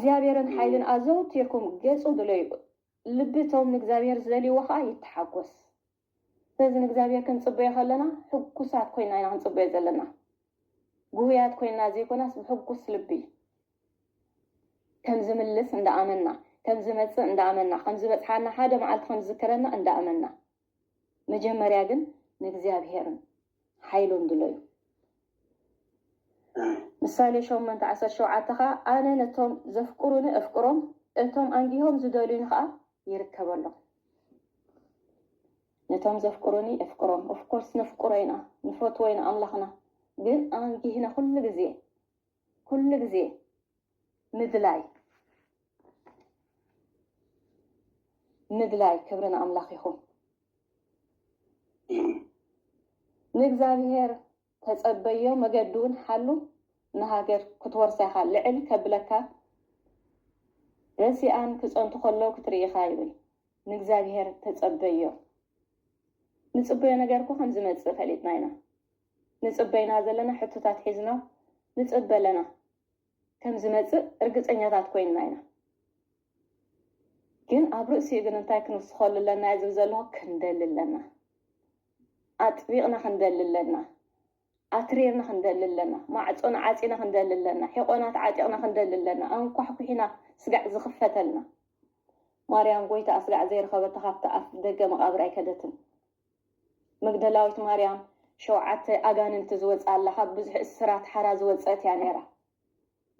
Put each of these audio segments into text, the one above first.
እግዚአብሔርን ሓይልን ኣዘውቲርኩም ገጹ ድለዩ ልብቶም ንእግዚአብሔር ዝደልይዎ ከዓ ይተሓጎስ ስለዚ ንእግዚአብሔር ክንጽበዮ ከለና ሕጉሳት ኮይና ኢና ክንጽበዮ ዘለና ጉያት ኮይና ዘይኮናስ ብሕጉስ ልቢ ከም ዝምልስ እንዳኣመና ከም ዝመጽእ እንዳኣመና ከም ዝበጽሓና ሓደ መዓልቲ ከም ዝዝክረና እንዳኣመና መጀመርያ ግን ንእግዚአብሔርን ሓይሉን ድለዩ ምሳሌ 8:17 ከዓ ኣነ ነቶም ዘፍቅሩኒ ኣፍቅሮም እቶም አንጊሆም ዝደልዩኒ ከዓ ይርከበሎም ነቶም ዘፍቅሩኒ ኣፍቅሮም ኦፍ ኮርስ ነፍቅሮ ኢና ንፈትዎ ኢና ኣምላኽና ግን አንጊህና ኩሉ ግዜ ምድላይ ክብርን ኣምላኽ ይኹን ንእግዚአብሔር ተጸበዮ መገዱን ሓሉ ንሃገር ክትወርሳይኻ ልዕል ከብለካ ረሲኣን ክጸንቱ ከለዉ ክትርኢኻ ይብል ንእግዚአብሔር ተጸበዮ ንጽበዮ ነገርኩ ከም ዝመጽእ ፈሊጥና ኢና ንጽበይና ዘለና ሕቶታት ሒዝና ንጽበለና ከም ዝመጽእ እርግጸኛታት ኮይንና ኢና ግን ኣብ ርእሲኡ ግን እንታይ ክንውስኸሉ ኣለና ዝብል ዘለዎ ክንደልለና ኣጥቢቕና ክንደልለና ኣትሬርና ክንደልለና ማዕጾና ዓጺና ክንደልለና ሕቆናት ዓጢቕና ክንደልለና አንኳሕኩሒና ስጋዕ ዝኽፈተልና ማርያም ጎይታ ስጋዕ ዘይረኸበታ ካብቲ ኣፍ ደገ መቃብር ኣይከደትን መግደላዊት ማርያም 7 ኣጋንንቲ ዝወጻላ ካብ ብዙሕ እስራት ሓራ ዝወጸት እያ ነይራ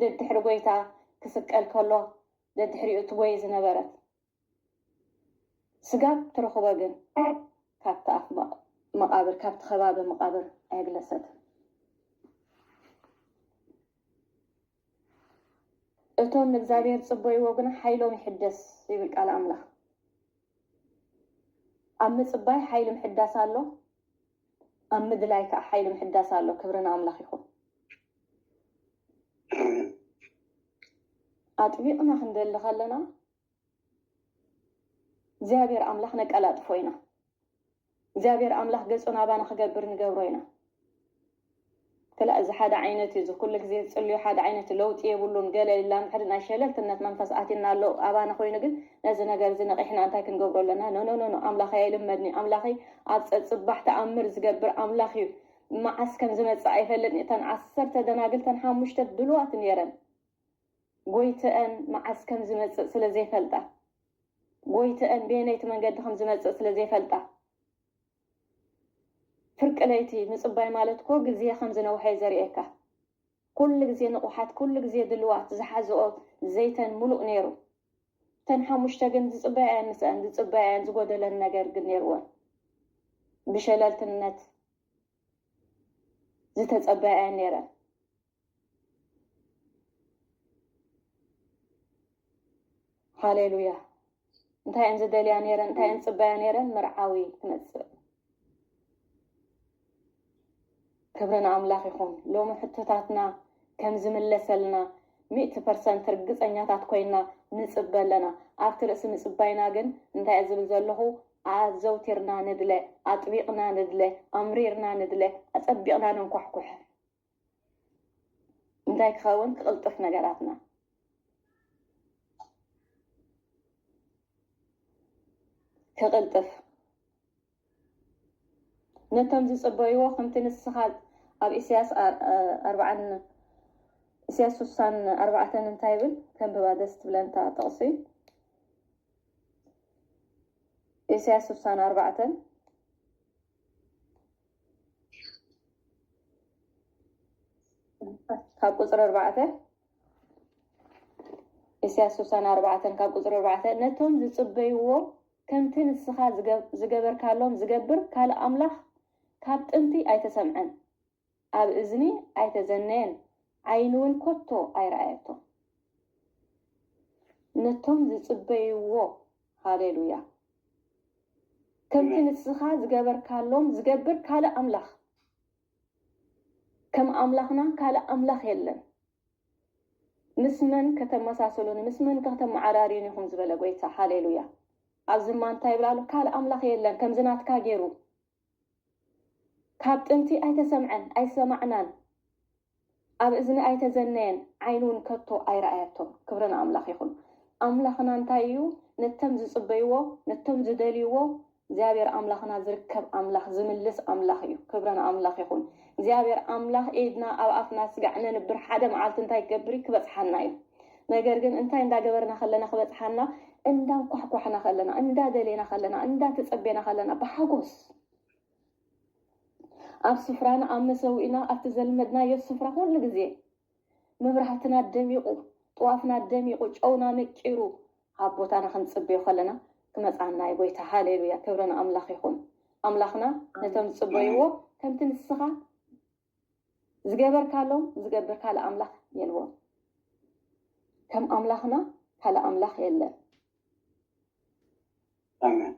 ደድሕሪ ጎይታ ክስቀል ከሎ ደድሕሪኡ ትጎይ ዝነበረት ስጋብ ትረኽቦ ግን ካብቲ ኣፍ መቃብር ካብቲ ከባቢ መቃብር ኣይግለሰትን እቶም ንእግዚአብሔር ጽበይዎ ግን ሓይሎም ይሕደስ ይብል ቃል ኣምላኽ ኣብ ምጽባይ ሓይሊ ምሕዳስ ኣሎ ኣብ ምድላይ ከዓ ሓይሊ ምሕዳስ ኣሎ ክብርን ኣምላኽ ይኹን ኣጥቢቕና ክንደሊ ከለና እግዚአብሔር ኣምላኽ ነቀላጥፎ ኢና እግዚአብሔር ኣምላኽ ገጹ ናባና ክገብር ንገብሮ ኢና كلا إذا حدا عينتي إذا كل جزء تصلي حدا عينتي لو تيبولون قال إلا محد ناشلت الناس منفس آتينا لو أبانا خوينا قل نزنا جالزنا إحنا أنت كنقول لنا نو أملاخي لمدني أملاخي صبح تأمر زجبر أملاخي مع أسكن زمت صعيف اللي تن عصر تدنا قلت أنا مش تدلوات نيرن قويت أن مع أسكن زمت سل زي فلتا قويت أن بينيت من قد خم زمت سل زي فلتا فرق ليتي نصباي مالتكو غزيه خمزنا وحي زريكا كل غزيه نقحات كل غزيه دلوات زحازو زيتن ملؤ نيرو تنحا مشتاقن زصباي نسان زصباي زغودلن ነገር ግን ነይርዎ بشلالتነት ዝተጸባይ ነይረ ሃሌሉያ እንታይ እንዘደልያ ነይረ እንታይ እንጽባያ ነይረ መርዓዊ ትመጽእ كبرنا أملاك يخون لو محتتاتنا كم زملسلنا 100% رجزنياتات كوينا نصبل لنا أفتر اسم نصبينا جن انت عزب زلهو عزوترنا ندله أطبيقنا ندله أمريرنا ندله أطبيقنا ننكحكح انت يخون تقلطف نجاراتنا تقلطف نتم زصبيو خمتين السخاد أب إسياس 4 انتايبل كم ببادست بلانتا تقصي إسياس 4 كاب قصر 4 إسياس 4 كاب قصر 4 نتم زصبيو كمتين السخاد زجبر كالهم زجبر كال أملاخ كاب انتي ايتسمعن اب اذني ايتزنين عينون كوتو اي رأيتو نتم زصبيو هاليلويا كم تنسخا زغبر كالوم زغبر كالا املاخ كم املاخنا كالا املاخ يلن مسمن كتمساسلون مسمن كتمعرارين يخون زبل غويتا هاليلويا ازمان تايبلالو كالا املاخ يلن كم زناتكا غيرو كابتنتي أي تسمعن أي سمعنان ኣብ እዝኒ ኣይተዘነየን ዓይኑን ከቶ ኣይረኣያቶም ክብረን ኣምላኽ ይኹን ኣምላኽና እንታይ እዩ ነቶም ዝጽበይዎ ነቶም ዝደልይዎ እግዚአብሔር ኣምላኽና ዝርከብ ኣምላኽ ዝምልስ ኣምላኽ እዩ ክብረን ኣምላኽ ይኹን እግዚአብሔር ኣምላኽ ኤድና ኣብ ኣፍና ስጋዕነ ንብር ሓደ መዓልቲ እንታይ ገብሪ ክበጽሓና እዩ ነገር ግን እንታይ እንዳገበርና ከለና ክበጽሓና እንዳንኳሕኳሕና ከለና እንዳደሌና ከለና እንዳተጸበየና ከለና ብሓጎስ ኣብ ስፍራና ኣብ መሰዊእና ኣብቲ ዘልመድናዮ ስፍራ ኩሉ ግዜ መብራህትና ደሚቑ ጥዋፍና ደሚቑ ጨውና ነቂሩ ኣብ ቦታና ክንጽበዮ ከለና ክመጽኣና ይጎይታ ሃሌሉያ ክብረን ኣምላኽ ይኹን ኣምላኽና ነቶም ዝጽበይዎ ከምቲ ንስኻ ዝገበርካሎም ዝገብር ካልእ ኣምላኽ የልዎም ከም ኣምላኽና ካልእ ኣምላኽ የለን አሜን